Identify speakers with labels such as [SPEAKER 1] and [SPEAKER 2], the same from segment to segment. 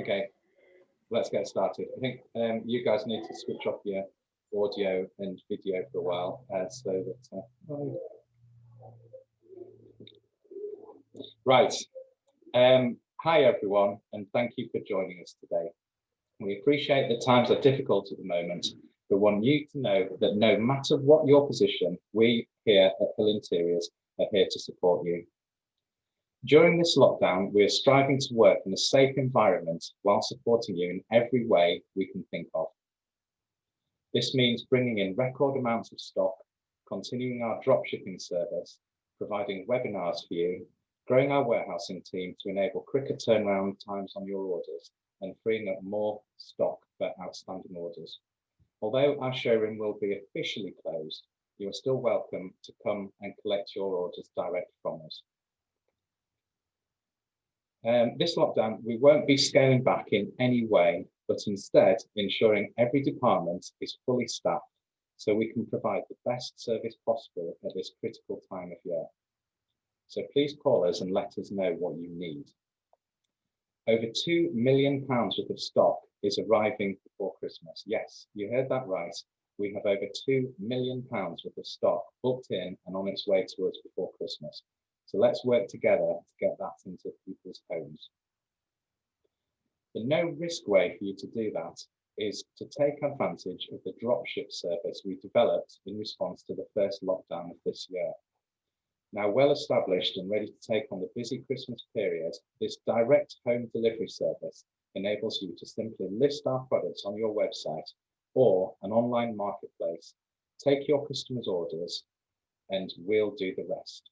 [SPEAKER 1] Okay, let's get started. I think you guys need to switch off your audio and video for a while so that... Right. Hi, everyone, and thank you for joining us today. We appreciate that times are difficult at the moment, but want you to know that no matter what your position, we here at Hill Interiors are here to support you. During this lockdown, we are striving to work in a safe environment while supporting you in every way we can think of. This means bringing in record amounts of stock, continuing our dropshipping service, providing webinars for you, growing our warehousing team to enable quicker turnaround times on your orders, and freeing up more stock for outstanding orders. Although our showroom will be officially closed, you are still welcome to come and collect your orders direct from us. This lockdown, we won't be scaling back in any way, but instead ensuring every department is fully staffed so we can provide the best service possible at this critical time of year. So please call us and let us know what you need. Over £2 million worth of stock is arriving before Christmas. Yes, you heard that right. We have over £2 million worth of stock booked in and on its way to us before Christmas. So let's work together to get that into people's homes. The no-risk way for you to do that is to take advantage of the dropship service we developed in response to the first lockdown of this year. Now well established and ready to take on the busy Christmas period, this direct home delivery service enables you to simply list our products on your website or an online marketplace, take your customers' orders, and we'll do the rest.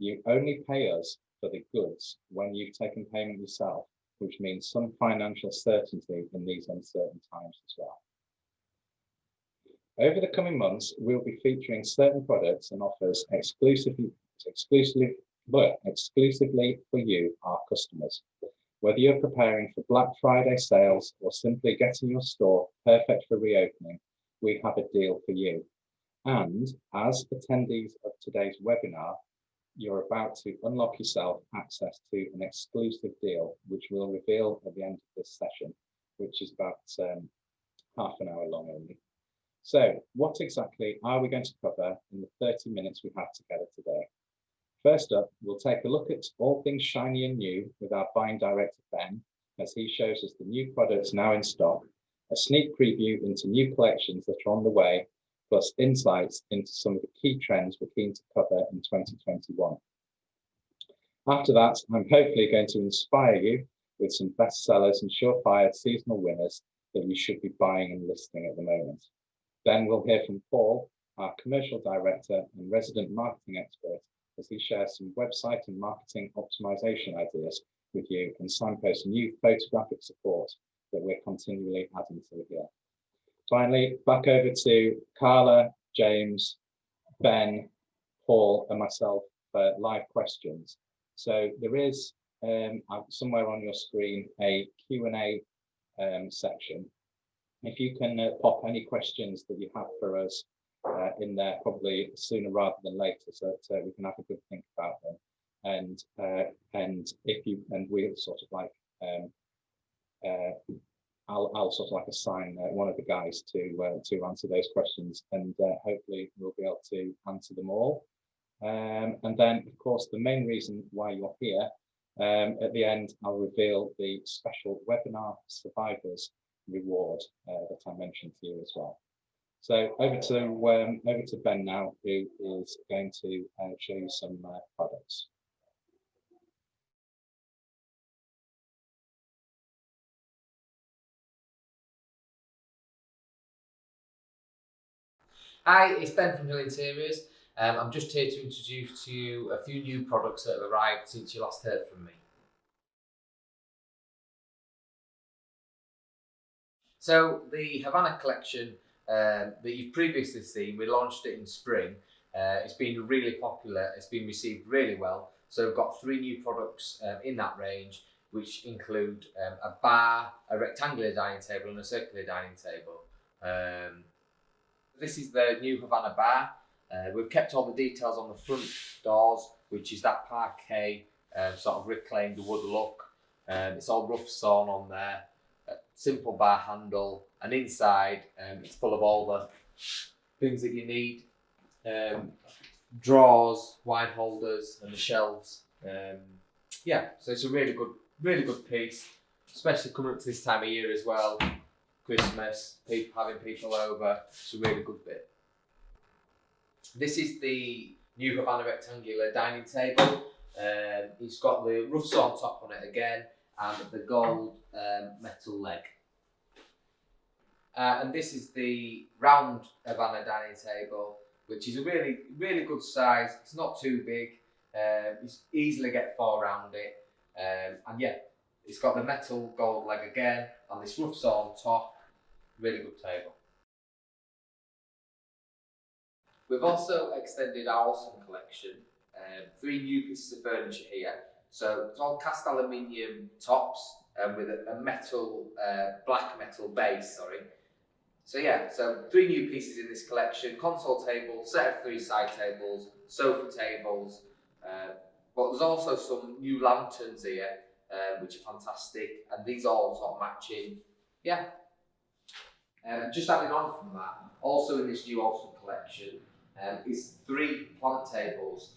[SPEAKER 1] You only pay us for the goods when you've taken payment yourself, which means some financial certainty in these uncertain times as well. Over the coming months, we'll be featuring certain products and offers exclusively for you, our customers. Whether you're preparing for Black Friday sales or simply getting your store perfect for reopening, we have a deal for you. And as attendees of today's webinar, you're about to unlock yourself access to an exclusive deal, which we'll reveal at the end of this session, which is about half an hour long only. So what exactly are we going to cover in the 30 minutes we have together today? First up, we'll take a look at all things shiny and new with our buying director, Ben, as he shows us the new products now in stock, a sneak preview into new collections that are on the way, plus insights into some of the key trends we're keen to cover in 2021. After that, I'm hopefully going to inspire you with some bestsellers and surefire seasonal winners that you should be buying and listing at the moment. Then we'll hear from Paul, our commercial director and resident marketing expert, as he shares some website and marketing optimization ideas with you and signposts new photographic support that we're continually adding to here. Finally, back over to Carla, James, Ben, Paul, and myself for live questions. So there is somewhere on your screen a Q&A section. If you can pop any questions that you have for us in there, probably sooner rather than later, so that we can have a good think about them. And we'll sort of like I'll sort of like assign one of the guys to answer those questions, and hopefully we'll be able to answer them all. And then, of course, the main reason why you're here, at the end, I'll reveal the special webinar survivors reward that I mentioned to you as well. So over to Ben now, who is going to show you some products.
[SPEAKER 2] Hi, it's Ben from Hill Interiors. I'm just here to introduce to you a few new products that have arrived since you last heard from me. So the Havana collection that you've previously seen, we launched it in spring. It's been really popular, it's been received really well. So we've got 3 new products in that range, which include a bar, a rectangular dining table and a circular dining table. This is the new Havana bar. We've kept all the details on the front doors, which is that parquet sort of reclaimed wood look. It's all rough sawn on there, a simple bar handle, and inside it's full of all the things that you need. Drawers, wine holders, and the shelves. Yeah, so it's a really good piece, especially coming up to this time of year as well. Christmas, having people over. It's a really good bit. This is the new Havana rectangular dining table. It's got the rough sawn top on it again, and the gold metal leg. And this is the round Havana dining table, which is a really good size. It's not too big. It's easily get 4 around it. And yeah, it's got the metal gold leg again, and this rough sawn top. Really good table. We've also extended our awesome collection. 3 new pieces of furniture here. So it's all cast aluminium tops with a metal, black metal base, sorry. So yeah, so 3 new pieces in this collection: console table, set of 3 side tables, sofa tables, but there's also some new lanterns here, which are fantastic, and these all sort of matching. Yeah. Just adding on from that, also in this new awesome collection is 3 plant tables.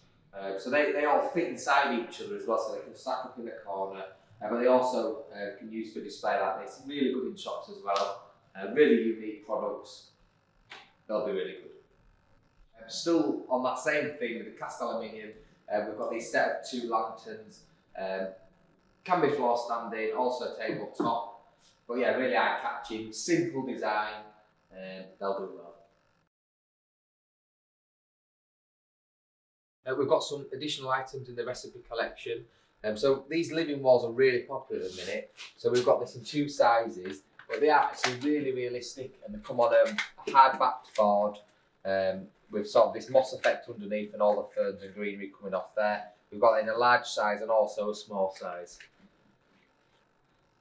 [SPEAKER 2] So they all fit inside each other as well, so they can stack up in the corner, but they also can use for display like this. Really good in shops as well. Really unique products. They'll be really good. Still on that same thing with the cast aluminium, we've got these set of 2 lanterns. Can be floor standing, also tabletop. But yeah, really eye-catching, simple design, they'll do well. We've got some additional items in the recipe collection. So these living walls are really popular at the minute. So we've got this in 2 sizes, but they are actually really realistic, and they come on a hard-backed board with sort of this moss effect underneath and all the ferns and greenery coming off there. We've got it in a large size and also a small size.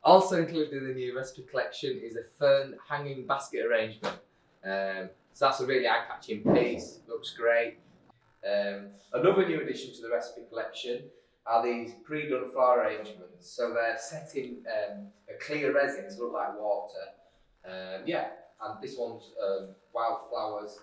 [SPEAKER 2] Also included in the new recipe collection is a fern hanging basket arrangement. So that's a really eye-catching piece, looks great. Another new addition to the recipe collection are these pre-done flower arrangements. So they're set in a clear resin to look like water. Yeah, and this one's wildflowers,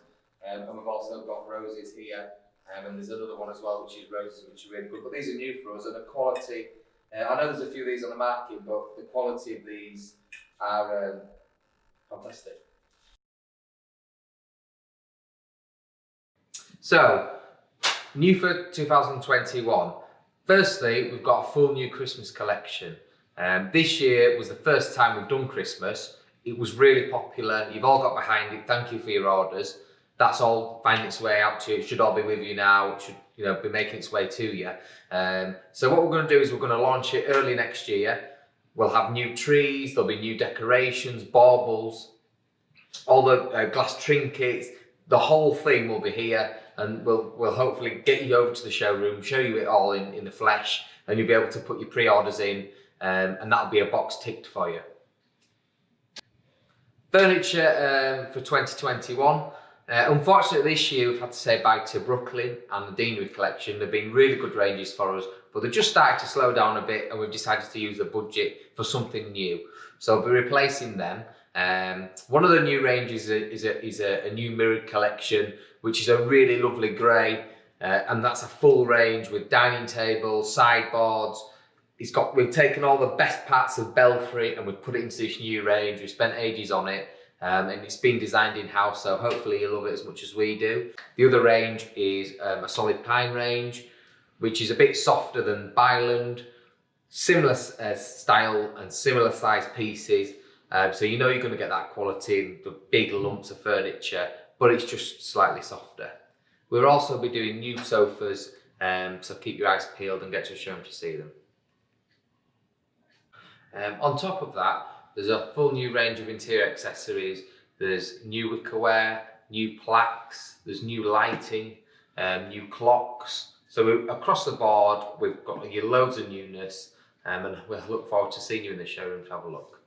[SPEAKER 2] and we've also got roses here, and there's another one as well which is roses, which are really good. But these are new for us, and the quality. I know there's a few of these on the market, but the quality of these are fantastic. So, new for 2021. Firstly, we've got a full new Christmas collection. This year was the first time we've done Christmas. It was really popular. You've all got behind it. Thank you for your orders. That's all finding its way out to you. It should all be with you now. It should, be making its way to you. So what we're going to do is we're going to launch it early next year. We'll have new trees. There'll be new decorations, baubles, all the glass trinkets. The whole thing will be here, and we'll hopefully get you over to the showroom, show you it all in the flesh, and you'll be able to put your pre-orders in, and that'll be a box ticked for you. Furniture for 2021. Unfortunately this year we've had to say bye to Brooklyn and the Deanery collection. They've been really good ranges for us, but they're just starting to slow down a bit, and we've decided to use the budget for something new. So we'll be replacing them. One of the new ranges is a new mirrored collection, which is a really lovely grey, and that's a full range with dining tables, sideboards. We've taken all the best parts of Belfry and we've put it into this new range. We've spent ages on it, and it's been designed in-house, so hopefully you'll love it as much as we do. The other range is a solid pine range, which is a bit softer than Byland, similar style and similar size pieces. So you're going to get that quality, the big lumps of furniture, but it's just slightly softer. We'll also be doing new sofas, so keep your eyes peeled and get to a showroom to see them. On top of that, there's a full new range of interior accessories. There's new wickerware, new plaques, there's new lighting, new clocks. So across the board, we've got loads of newness, and we'll look forward to seeing you in the showroom to have a look.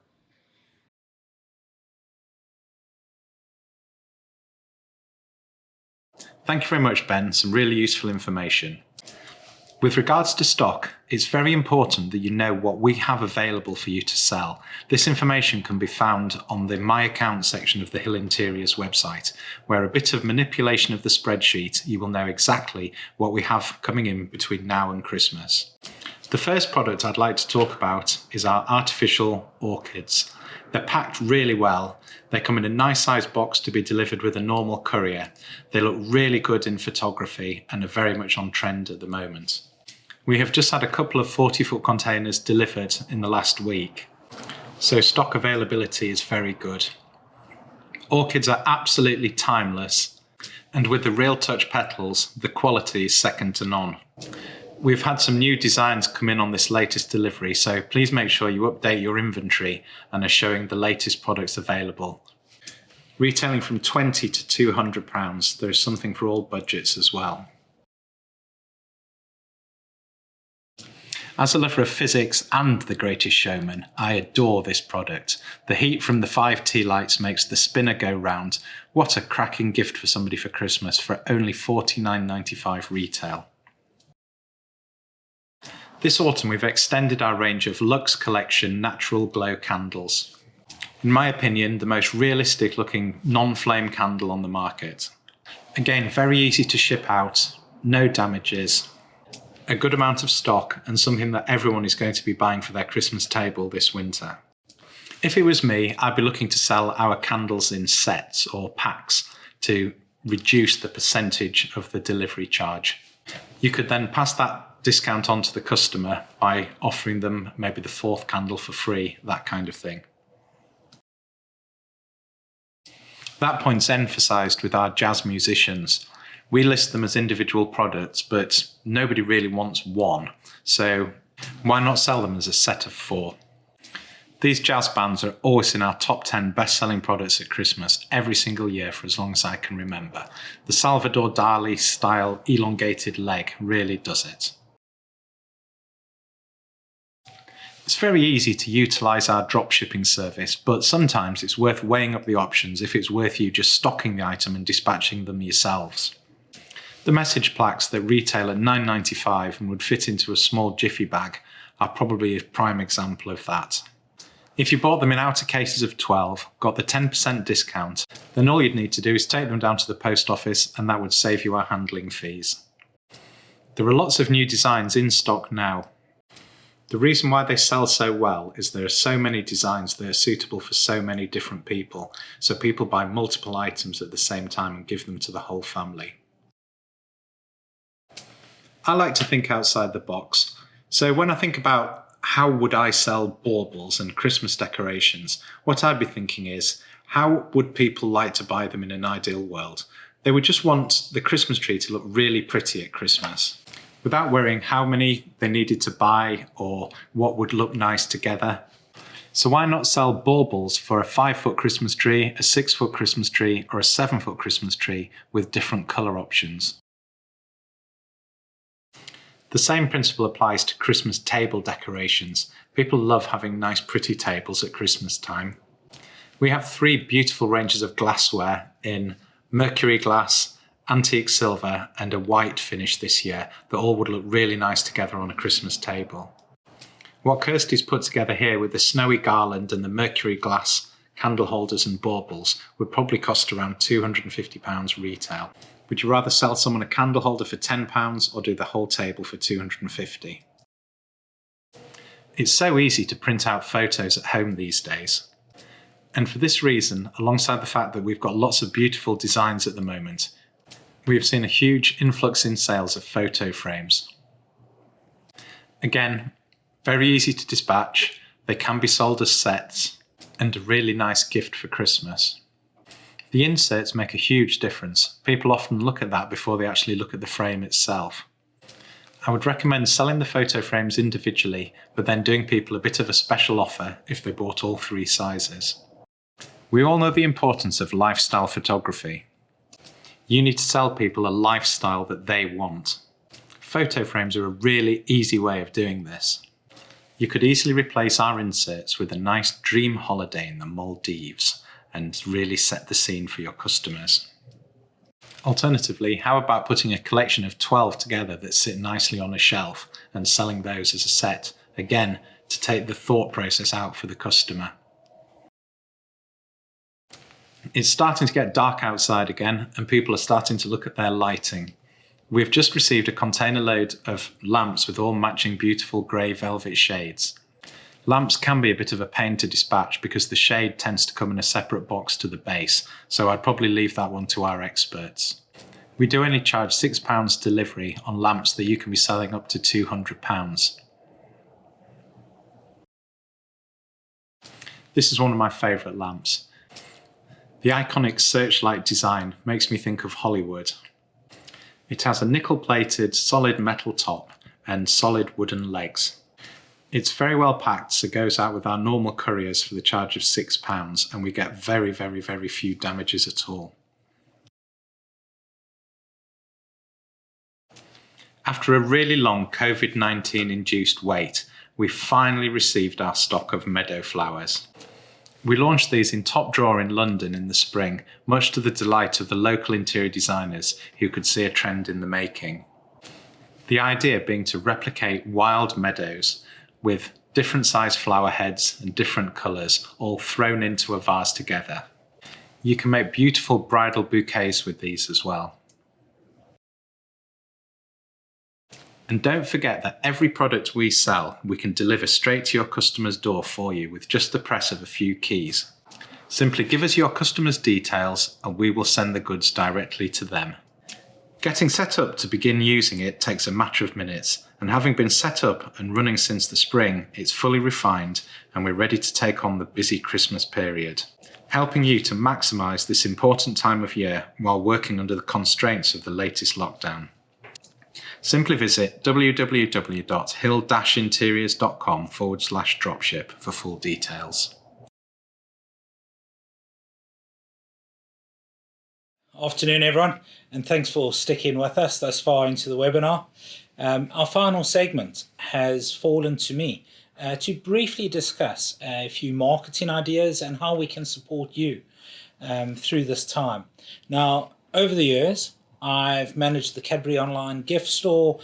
[SPEAKER 3] Thank you very much, Ben. Some really useful information. With regards to stock, it's very important that you know what we have available for you to sell. This information can be found on the My Account section of the Hill Interiors website, where a bit of manipulation of the spreadsheet, you will know exactly what we have coming in between now and Christmas. The first product I'd like to talk about is our artificial orchids. They're packed really well. They come in a nice sized box to be delivered with a normal courier. They look really good in photography and are very much on trend at the moment. We have just had a couple of 40-foot containers delivered in the last week, so stock availability is very good. Orchids are absolutely timeless, and with the Real Touch petals, the quality is second to none. We've had some new designs come in on this latest delivery, so please make sure you update your inventory and are showing the latest products available. Retailing from £20 to £200, there is something for all budgets as well. As a lover of physics and The Greatest Showman, I adore this product. The heat from the 5 tea lights makes the spinner go round. What a cracking gift for somebody for Christmas for only £49.95 retail. This autumn we've extended our range of Luxe Collection Natural Glow candles. In my opinion, the most realistic looking non-flame candle on the market. Again, very easy to ship out, no damages, a good amount of stock, and something that everyone is going to be buying for their Christmas table this winter. If it was me, I'd be looking to sell our candles in sets or packs to reduce the percentage of the delivery charge. You could then pass that discount on to the customer by offering them maybe the 4th candle for free, that kind of thing. That point's emphasised with our jazz musicians. We list them as individual products, but nobody really wants one, so why not sell them as a set of 4? These jazz bands are always in our top 10 best-selling products at Christmas every single year for as long as I can remember. The Salvador Dali style elongated leg really does it. It's very easy to utilise our dropshipping service, but sometimes it's worth weighing up the options if it's worth you just stocking the item and dispatching them yourselves. The message plaques that retail at £9.95 and would fit into a small jiffy bag are probably a prime example of that. If you bought them in outer cases of 12, got the 10% discount, then all you'd need to do is take them down to the post office and that would save you our handling fees. There are lots of new designs in stock now. The reason why they sell so well is there are so many designs that are suitable for so many different people, so people buy multiple items at the same time and give them to the whole family. I like to think outside the box. So when I think about how would I sell baubles and Christmas decorations, what I'd be thinking is, how would people like to buy them in an ideal world? They would just want the Christmas tree to look really pretty at Christmas, without worrying how many they needed to buy or what would look nice together. So why not sell baubles for a 5-foot Christmas tree, a 6-foot Christmas tree, or a 7-foot Christmas tree with different colour options? The same principle applies to Christmas table decorations. People love having nice pretty tables at Christmas time. We have 3 beautiful ranges of glassware in mercury glass, antique silver and a white finish this year that all would look really nice together on a Christmas table. What Kirsty's put together here with the snowy garland and the mercury glass candle holders and baubles would probably cost around £250 retail. Would you rather sell someone a candle holder for £10 or do the whole table for £250? It's so easy to print out photos at home these days. And for this reason, alongside the fact that we've got lots of beautiful designs at the moment, we have seen a huge influx in sales of photo frames. Again, very easy to dispatch, they can be sold as sets, and a really nice gift for Christmas. The inserts make a huge difference. People often look at that before they actually look at the frame itself. I would recommend selling the photo frames individually, but then doing people a bit of a special offer if they bought all 3 sizes. We all know the importance of lifestyle photography. You need to sell people a lifestyle that they want. Photo frames are a really easy way of doing this. You could easily replace our inserts with a nice dream holiday in the Maldives and really set the scene for your customers. Alternatively, how about putting a collection of 12 together that sit nicely on a shelf and selling those as a set, again, to take the thought process out for the customer. It's starting to get dark outside again, and people are starting to look at their lighting. We've just received a container load of lamps with all matching beautiful grey velvet shades. Lamps can be a bit of a pain to dispatch because the shade tends to come in a separate box to the base, so I'd probably leave that one to our experts. We do only charge £6 delivery on lamps that you can be selling up to £200. This is one of my favourite lamps. The iconic searchlight design makes me think of Hollywood. It has a nickel-plated solid metal top and solid wooden legs. It's very well packed, so goes out with our normal couriers for the charge of £6, and we get very, very, very few damages at all. After a really long COVID-19 induced wait, we finally received our stock of meadow flowers. We launched these in Top Drawer in London in the spring, much to the delight of the local interior designers who could see a trend in the making. The idea being to replicate wild meadows with different size flower heads and different colours all thrown into a vase together. You can make beautiful bridal bouquets with these as well. And don't forget that every product we sell, we can deliver straight to your customer's door for you with just the press of a few keys. Simply give us your customer's details and we will send the goods directly to them. Getting set up to begin using it takes a matter of minutes, and having been set up and running since the spring, it's fully refined and we're ready to take on the busy Christmas period, helping you to maximise this important time of year while working under the constraints of the latest lockdown. Simply visit www.hill-interiors.com/dropship for full details.
[SPEAKER 4] Afternoon everyone, and thanks for sticking with us thus far into the webinar. Our final segment has fallen to me to briefly discuss a few marketing ideas and how we can support you through this time. Now, over the years, I've managed the Cadbury online gift store,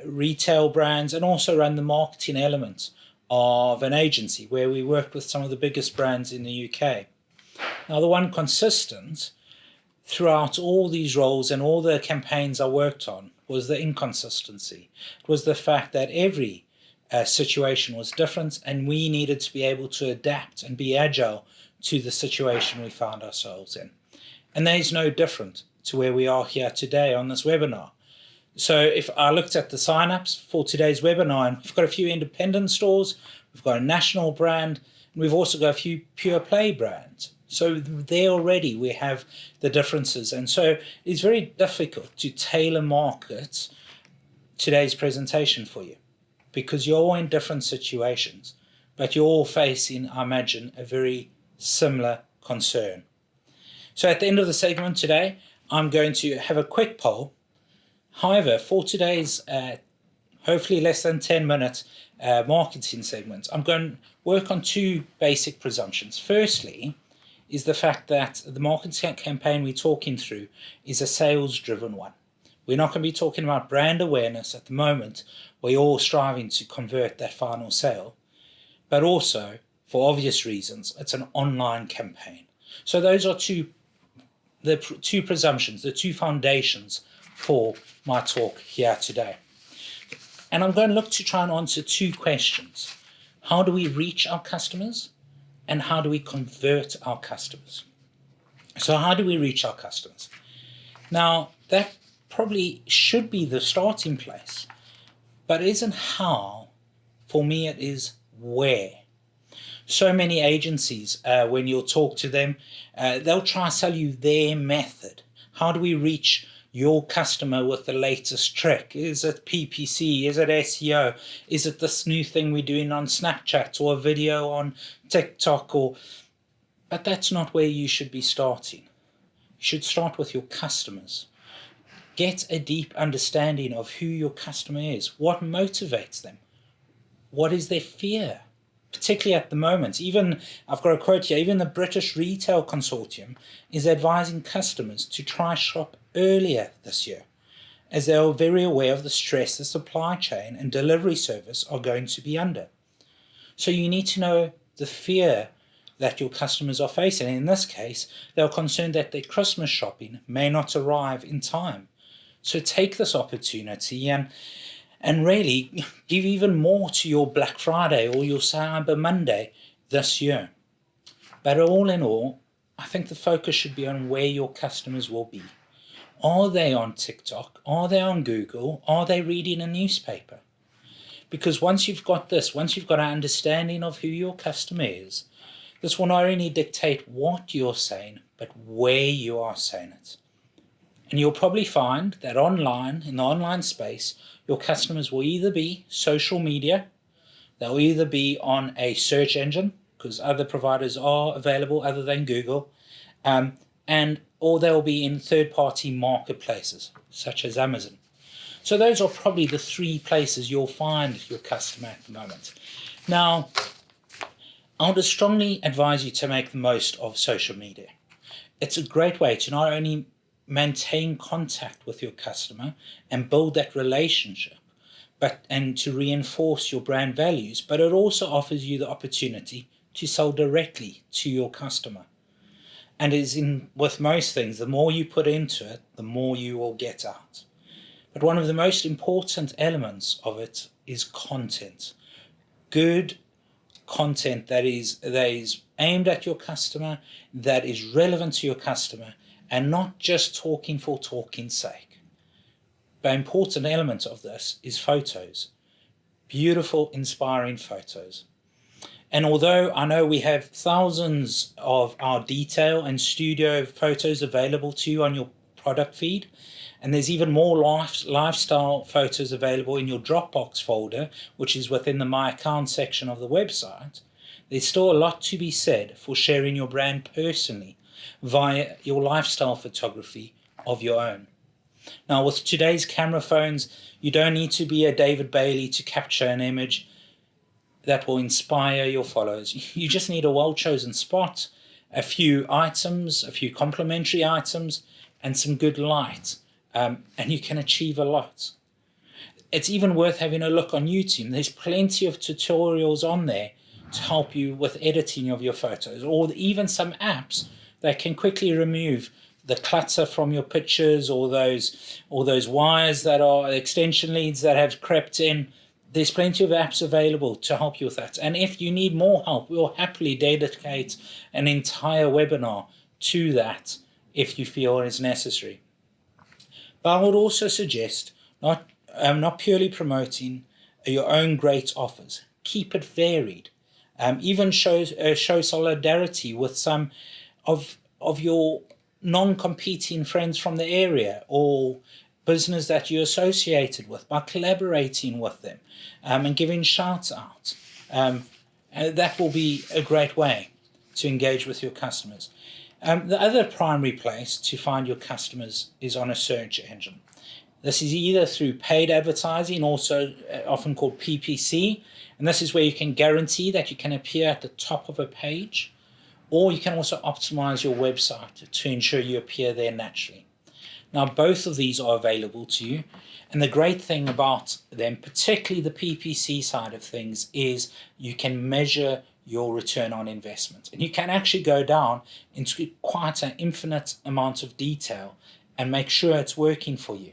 [SPEAKER 4] retail brands, and also run the marketing element of an agency where we worked with some of the biggest brands in the UK. Now, the one consistent throughout all these roles and all the campaigns I worked on was the inconsistency. It was the fact that every situation was different and we needed to be able to adapt and be agile to the situation we found ourselves in. And that is no different to where we are here today on this webinar. So if I looked at the sign-ups for today's webinar, and we've got a few independent stores, we've got a national brand, and we've also got a few pure play brands. So there already we have the differences. And so it's very difficult to tailor market today's presentation for you because you're all in different situations, but you're all facing, I imagine, a very similar concern. So at the end of the segment today, I'm going to have a quick poll. However, for today's hopefully less than 10-minute marketing segment, I'm going to work on two basic presumptions. Firstly, is the fact that the marketing campaign we're talking through is a sales-driven one. We're not going to be talking about brand awareness at the moment. We're all striving to convert that final sale. But also, for obvious reasons, it's an online campaign. So those are the two presumptions, the two foundations for my talk here today. And I'm going to look to try and answer two questions. How do we reach our customers? And how do we convert our customers? So how do we reach our customers? Now, that probably should be the starting place, but it isn't how. For me, it is where. So many agencies, when you'll talk to them, they'll try to sell you their method. How do we reach your customer with the latest trick? Is it PPC? Is it SEO? Is it this new thing we're doing on Snapchat or a video on TikTok? But that's not where you should be starting. You should start with your customers. Get a deep understanding of who your customer is. What motivates them? What is their fear? particularly at the moment. Even, I've got a quote here, even the British Retail Consortium is advising customers to try shop earlier this year, as they are very aware of the stress the supply chain and delivery service are going to be under. So you need to know the fear that your customers are facing. In this case, they are concerned that their Christmas shopping may not arrive in time. So take this opportunity and really give even more to your Black Friday or your Cyber Monday this year. But all in all, I think the focus should be on where your customers will be. Are they on TikTok? Are they on Google? Are they reading a newspaper? Because once you've got this, once you've got an understanding of who your customer is, this will not only dictate what you're saying, but where you are saying it. And you'll probably find that online, in the online space, your customers will either be social media, they'll either be on a search engine, because other providers are available other than Google, or they'll be in third-party marketplaces, such as Amazon. So those are probably the three places you'll find your customer at the moment. Now, I would strongly advise you to make the most of social media. It's a great way to not only maintain contact with your customer and build that relationship, and to reinforce your brand values, but it also offers you the opportunity to sell directly to your customer. And with most things, the more you put into it, the more you will get out. But one of the most important elements of it is content. Good content that is aimed at your customer, that is relevant to your customer, and not just talking for talking's sake. The important element of this is photos. Beautiful, inspiring photos. And although I know we have thousands of our detail and studio photos available to you on your product feed, and there's even more lifestyle photos available in your Dropbox folder, which is within the My Account section of the website, there's still a lot to be said for sharing your brand personally via your lifestyle photography of your own. Now, with today's camera phones, you don't need to be a David Bailey to capture an image that will inspire your followers. You just need a well-chosen spot, a few items, a few complementary items, and some good light, and you can achieve a lot. It's even worth having a look on YouTube. There's plenty of tutorials on there to help you with editing of your photos, or even some apps that can quickly remove the clutter from your pictures, or those wires that are extension leads that have crept in. There's plenty of apps available to help you with that. And if you need more help, we'll happily dedicate an entire webinar to that if you feel it is necessary. But I would also suggest not purely promoting your own great offers. Keep it varied. Even show solidarity with some of your non-competing friends from the area or business that you're associated with by collaborating with them and giving shouts out. And that will be a great way to engage with your customers. The other primary place to find your customers is on a search engine. This is either through paid advertising, also often called PPC, and this is where you can guarantee that you can appear at the top of a page, or you can also optimize your website to ensure you appear there naturally. Now, both of these are available to you, and the great thing about them, particularly the PPC side of things, is you can measure your return on investment, and you can actually go down into quite an infinite amount of detail and make sure it's working for you.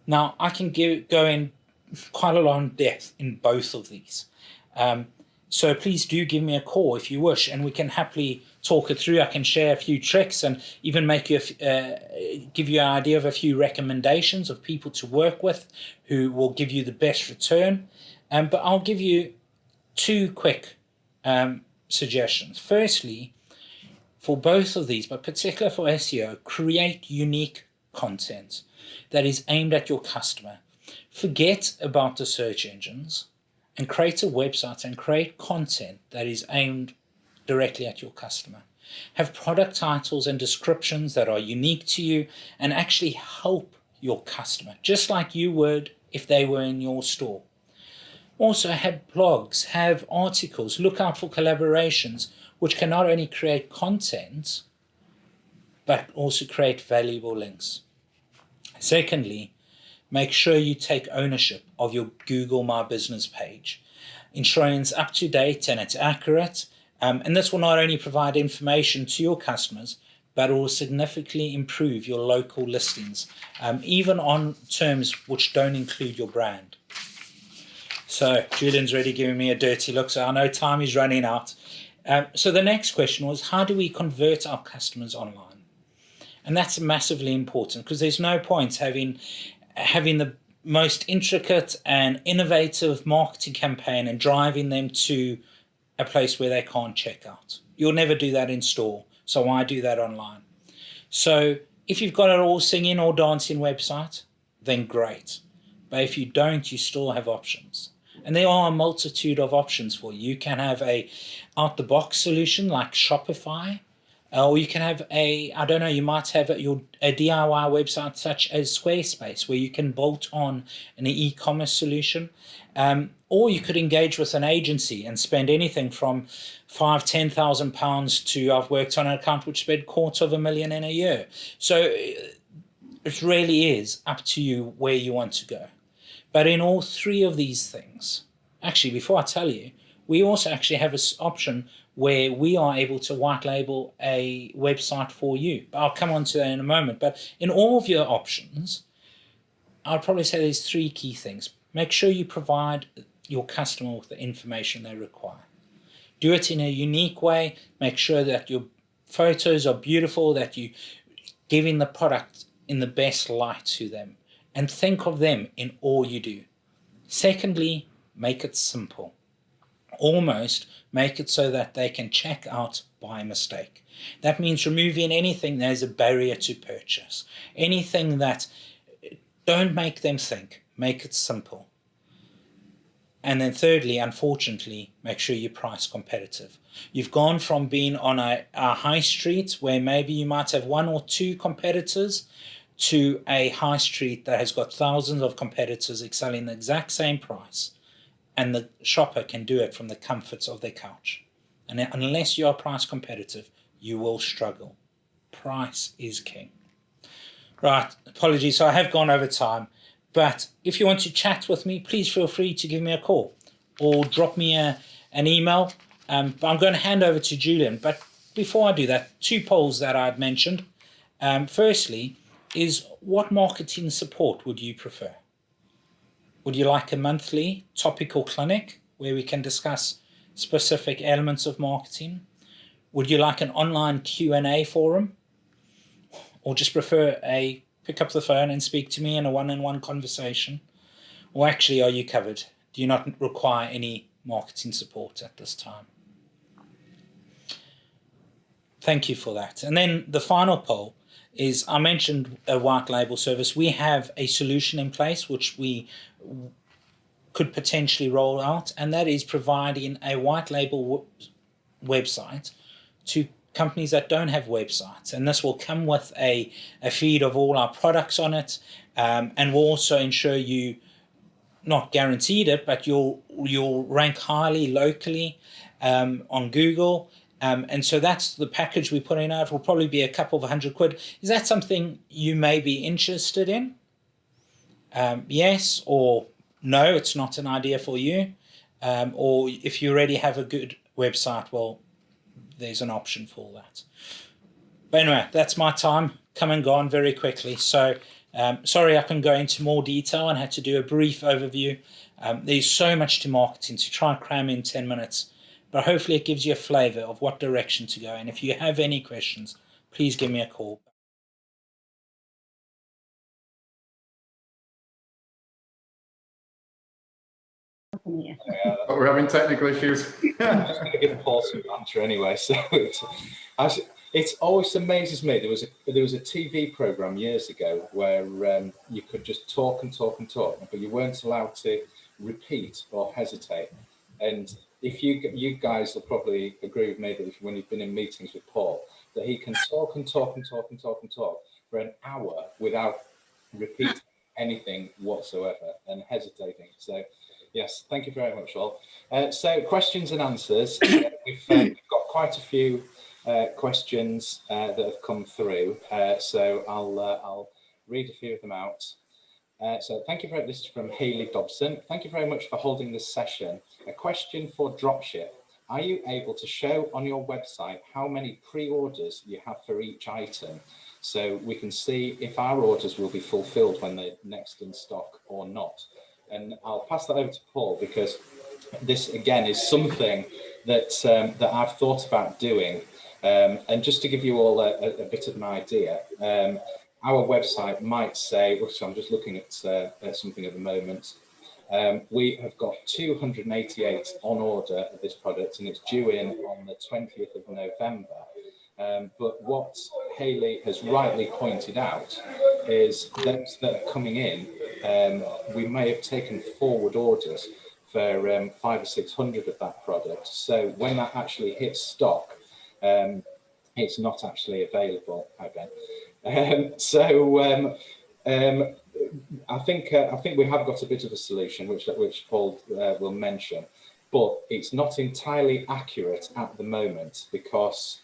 [SPEAKER 4] Now, I can go in quite a lot of depth in both of these. So please do give me a call if you wish, and we can happily talk it through. I can share a few tricks and even make you give you an idea of a few recommendations of people to work with who will give you the best return. But I'll give you two quick suggestions. Firstly, for both of these, but particularly for SEO, create unique content that is aimed at your customer. Forget about the search engines and create a website and create content that is aimed directly at your customer. Have product titles and descriptions that are unique to you and actually help your customer, just like you would if they were in your store. Also have blogs, have articles, look out for collaborations, which can not only create content, but also create valuable links. Secondly, make sure you take ownership of your Google My Business page, ensuring it's up to date and it's accurate. And this will not only provide information to your customers, but it will significantly improve your local listings, even on terms which don't include your brand. So Julian's already giving me a dirty look, so I know time is running out. So the next question was, how do we convert our customers online? And that's massively important, because there's no point having the most intricate and innovative marketing campaign and driving them to a place where they can't check out. You'll never do that in store, so why do that online? So if you've got an all singing or dancing website, then great. But if you don't, you still have options. And there are a multitude of options for you. You can have a out-the-box solution like Shopify, or you can have you might have a DIY website such as Squarespace, where you can bolt on an e-commerce solution. Or you could engage with an agency and spend anything from £5,000-10,000 to, I've worked on an account which spent £250,000 in a year. So it really is up to you where you want to go. But in all three of these things, actually, before I tell you, we also actually have an option where we are able to white label a website for you. But I'll come on to that in a moment. But in all of your options, I'd probably say there's three key things. Make sure you provide your customer with the information they require. Do it in a unique way. Make sure that your photos are beautiful, that you're giving the product in the best light to them. And think of them in all you do. Secondly, make it simple. Almost make it so that they can check out by mistake. That means removing anything that is a barrier to purchase. Anything that don't make them think. Make it simple. And then thirdly, unfortunately, make sure you price competitive. You've gone from being on a high street where maybe you might have one or two competitors to a high street that has got thousands of competitors excelling the exact same price. And the shopper can do it from the comforts of their couch. And unless you are price competitive, you will struggle. Price is king. Right, apologies, so I have gone over time. But if you want to chat with me, please feel free to give me a call or drop me an email. But I'm going to hand over to Julian. But before I do that, two polls that I'd mentioned. Firstly, is what marketing support would you prefer? Would you like a monthly topical clinic where we can discuss specific elements of marketing? Would you like an online Q&A forum? Or just prefer a pick up the phone and speak to me in a one-on-one conversation? Or actually, are you covered? Do you not require any marketing support at this time? Thank you for that. And then the final poll is, I mentioned a white label service. We have a solution in place which we could potentially roll out, and that is providing a white label website to companies that don't have websites. And this will come with a feed of all our products on it, and will also ensure you, not guaranteed it, but you'll rank highly locally on Google. And so that's the package we're putting out. It will probably be a couple of £100. Is that something you may be interested in? Yes or no, it's not an idea for you. Or if you already have a good website, well, there's an option for that. But anyway, that's my time come and gone very quickly. So sorry I can go into more detail and had to do a brief overview. There's so much to marketing to try and cram in 10 minutes. But hopefully it gives you a flavour of what direction to go. And if you have any questions, please give me a call.
[SPEAKER 5] But we're having technical issues.
[SPEAKER 1] I'm just going to give Paul some answer anyway. So it always amazes me. There was a TV program years ago where you could just talk and talk and talk, but you weren't allowed to repeat or hesitate. And if you guys will probably agree with me that when you've been in meetings with Paul, that he can talk and talk and talk and talk and talk for an hour without repeating anything whatsoever and hesitating. So Yes, thank you very much, all. So questions and answers. We've got quite a few questions that have come through. So I'll read a few of them out. So thank you very much. This is from Hayley Dobson. Thank you very much for holding this session. A question for dropship. Are you able to show on your website how many pre-orders you have for each item, so we can see if our orders will be fulfilled when they're next in stock or not? And I'll pass that over to Paul, because this again is something that that I've thought about doing. And just to give you all a bit of an idea, our website might say, so I'm just looking at something at the moment. We have got 288 on order of this product, and it's due in on the 20th of November. But what Hayley has rightly pointed out is those that are coming in, we may have taken forward orders for 500 or 600 of that product. So when that actually hits stock, it's not actually available again. I think we have got a bit of a solution, which Paul will mention, but it's not entirely accurate at the moment because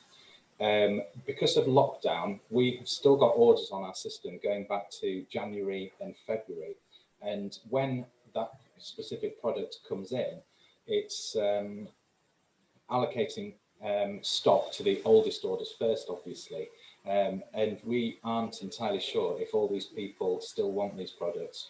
[SPEAKER 1] of lockdown. We have still got orders on our system going back to January and February, and when that specific product comes in, it's allocating stock to the oldest orders first, obviously. And we aren't entirely sure if all these people still want these products.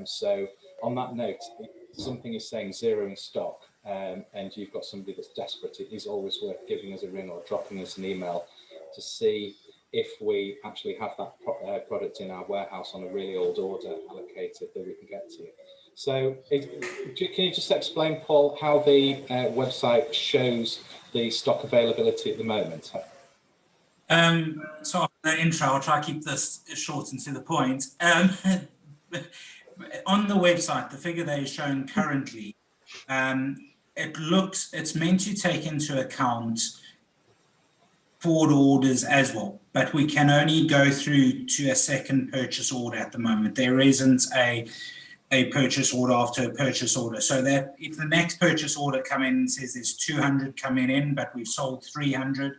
[SPEAKER 1] So on that note, if something is saying zero in stock, and you've got somebody that's desperate, it is always worth giving us a ring or dropping us an email to see if we actually have that product in our warehouse on a really old order allocated that we can get to. So can you just explain, Paul, how the website shows the stock availability at the moment?
[SPEAKER 4] So after the intro, I'll try to keep this short and to the point. On the website, the figure that is shown currently, it's meant to take into account forward orders as well, but we can only go through to a second purchase order at the moment. There isn't a purchase order after a purchase order, so that if the next purchase order come in and says there's 200 coming in, but we've sold 300,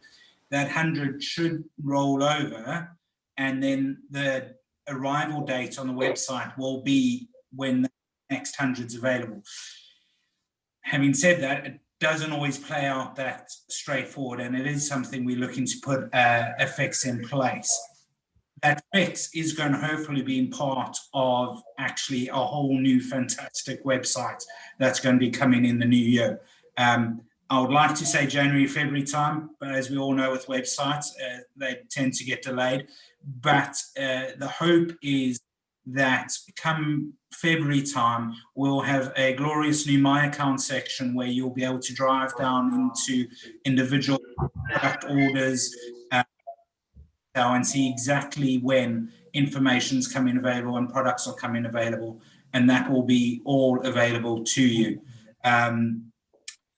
[SPEAKER 4] that 100 should roll over, and then the arrival date on the website will be when the next 100's available. Having said that, it doesn't always play out that straightforward, and it is something we're looking to put a fix in place. That fix is going to hopefully be part of actually a whole new fantastic website that's going to be coming in the new year. I would like to say January, February time, but as we all know with websites, they tend to get delayed. But the hope is that come February time, we'll have a glorious new My Account section where you'll be able to drive down into individual product orders and see exactly when information's coming available and products are coming available, and that will be all available to you.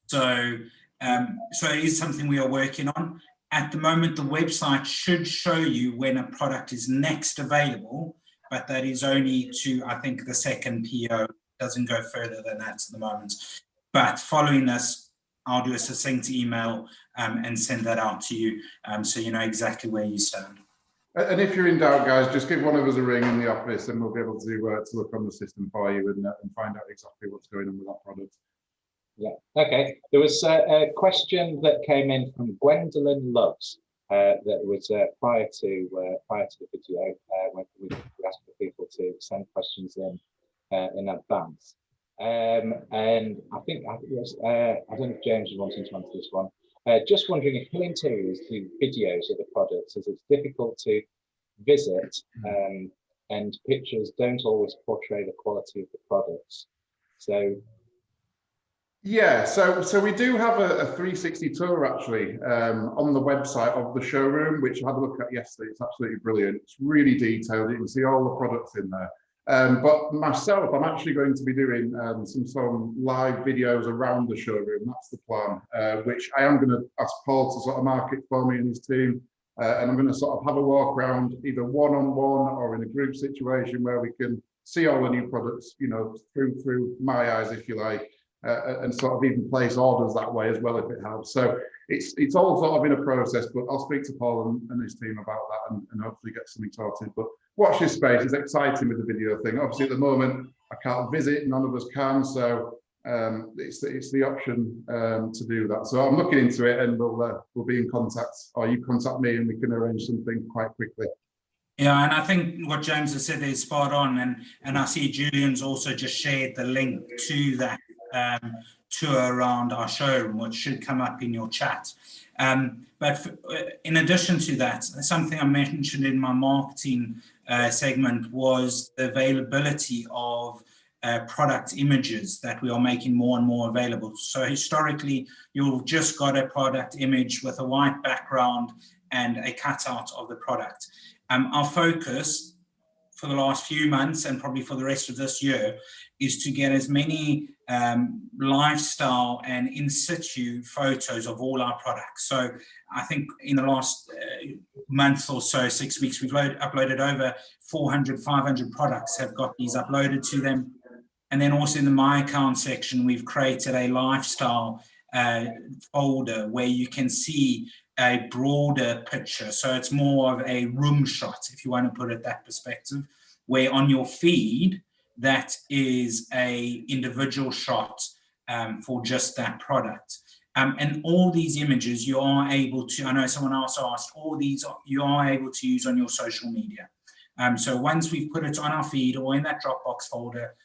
[SPEAKER 4] So it is something we are working on. At the moment, the website should show you when a product is next available, but that is only to, I think, the second PO. Doesn't go further than that at the moment. But following this, I'll do a succinct email and send that out to you, so you know exactly where you stand.
[SPEAKER 5] And if you're in doubt, guys, just give one of us a ring in the office, and we'll be able to look on the system for you and find out exactly what's going on with that product.
[SPEAKER 1] Yeah. Okay. There was a question that came in from Gwendolyn Loves that was prior to the video when we asked for people to send questions in advance. And I think I don't know if James is wanting to answer this one. Just wondering if Hill Interiors do videos of the products, as it's difficult to visit and pictures don't always portray the quality of the products. So.
[SPEAKER 5] Yeah, so we do have a 360 tour actually on the website of the showroom, which I had a look at yesterday. It's absolutely brilliant. It's really detailed. You can see all the products in there. But myself, I'm actually going to be doing some live videos around the showroom. That's the plan, which I am going to ask Paul to sort of market for me and his team. And I'm going to sort of have a walk around either one-on-one or in a group situation where we can see all the new products, you know, through my eyes, if you like, and sort of even place orders that way as well, if it helps. So it's all sort of in a process, but I'll speak to Paul and his team about that and hopefully get something sorted. But watch this space. It's exciting with the video thing. Obviously, at the moment, I can't visit. None of us can. So it's the option to do that. So I'm looking into it, and we'll be in contact, or you contact me, and we can arrange something quite quickly.
[SPEAKER 4] Yeah, and I think what James has said is spot on, and I see Julian's also just shared the link to that tour around our showroom, which should come up in your chat. In addition to that, something I mentioned in my marketing segment was the availability of product images that we are making more and more available. So historically, you've just got a product image with a white background and a cutout of the product. Our focus for the last few months and probably for the rest of this year is to get as many lifestyle and in situ photos of all our products. So I think in the last month or so, 6 weeks, we've uploaded over 400, 500 products have got these uploaded to them. And then also in the My Account section, we've created a lifestyle folder where you can see a broader picture. So it's more of a room shot, if you want to put it that perspective, where on your feed, that is a individual shot for just that product. And all these images you are able to, I know someone else asked, all these you are able to use on your social media. So once we've put it on our feed or in that Dropbox folder,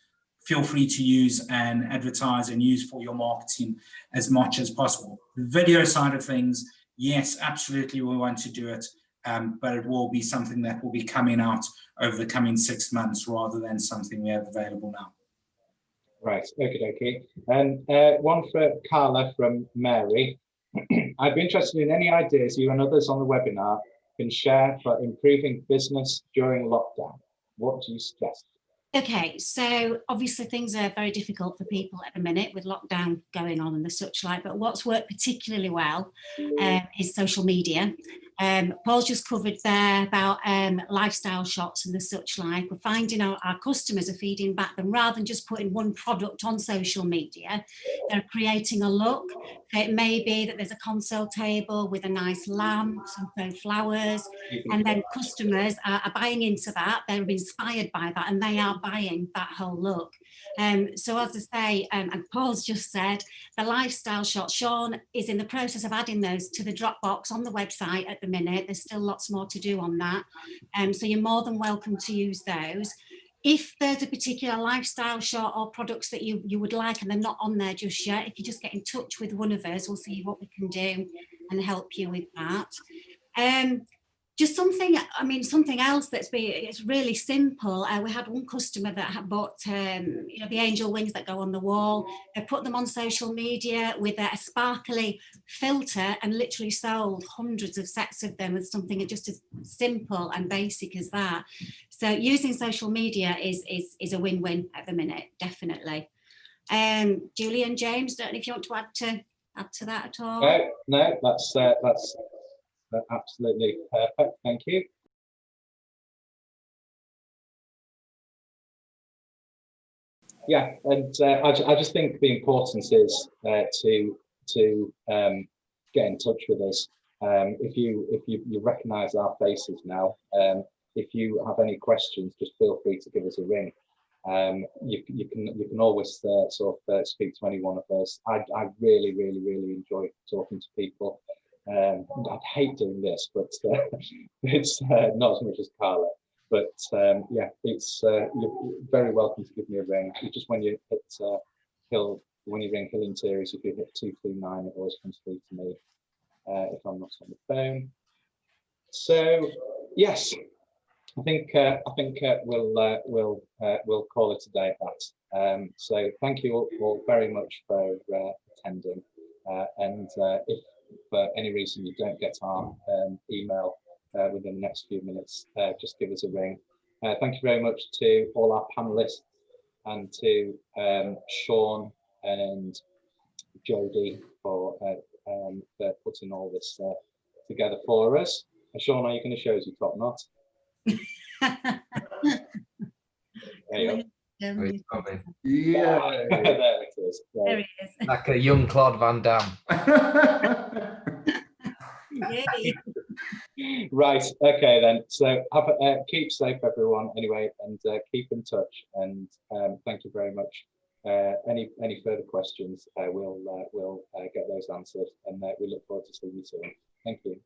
[SPEAKER 4] feel free to use and advertise and use for your marketing as much as possible. The video side of things, yes, absolutely we want to do it, but it will be something that will be coming out over the coming 6 months rather than something we have available now.
[SPEAKER 1] Right, okay. And one for Carla from Mary. I'd be interested in any ideas you and others on the webinar can share for improving business during lockdown. What do you suggest?
[SPEAKER 6] Okay, so obviously things are very difficult for people at the minute with lockdown going on and the such like, but what's worked particularly well is social media. Paul's just covered there about lifestyle shots and the such like. We're finding our customers are feeding back them rather than just putting one product on social media. They're creating a look. It may be that there's a console table with a nice lamp, some faux flowers, and then customers are buying into that. They're inspired by that, and they are buying that whole look. So as I say, and Paul's just said, the lifestyle shot, Sean is in the process of adding those to the Dropbox on the website at the minute. There's still lots more to do on that. So you're more than welcome to use those. If there's a particular lifestyle shot or products that you would like and they're not on there just yet, if you just get in touch with one of us, we'll see what we can do and help you with that. Just something else it's really simple. We had one customer that had bought, the angel wings that go on the wall. They put them on social media with a sparkly filter and literally sold hundreds of sets of them with something just as simple and basic as that. So using social media is a win-win at the minute, definitely. Julie and James, don't know if you want to add to that at all.
[SPEAKER 1] No, that's absolutely perfect. Thank you. Yeah, and I just think the importance is to get in touch with us. If you recognise our faces now, if you have any questions, just feel free to give us a ring. You can always sort of speak to any one of us. I really enjoy talking to people. I'd hate doing this, but it's not as much as Carla. But yeah, you're very welcome to give me a ring. Just when you hit when you ring Hill Interiors, if you hit 239, it always comes through to me if I'm not on the phone. So yes, I think we'll call it a day at that. So thank you all very much for attending. And if for any reason you don't get our email within the next few minutes, just give us a ring. Thank you very much to all our panelists and to Sean and Jodie for putting all this together for us. Sean, are you going to show us your top knot? Hey,
[SPEAKER 2] Oh, he's coming.
[SPEAKER 5] Yeah.
[SPEAKER 1] there it is.
[SPEAKER 6] There
[SPEAKER 1] Right.
[SPEAKER 6] he is.
[SPEAKER 2] Like a young Claude Van Damme.
[SPEAKER 6] Yay.
[SPEAKER 1] Right. Okay then. So have keep safe, everyone. Anyway, and keep in touch. And thank you very much. Any further questions? We'll get those answered, and we look forward to seeing you soon. Thank you.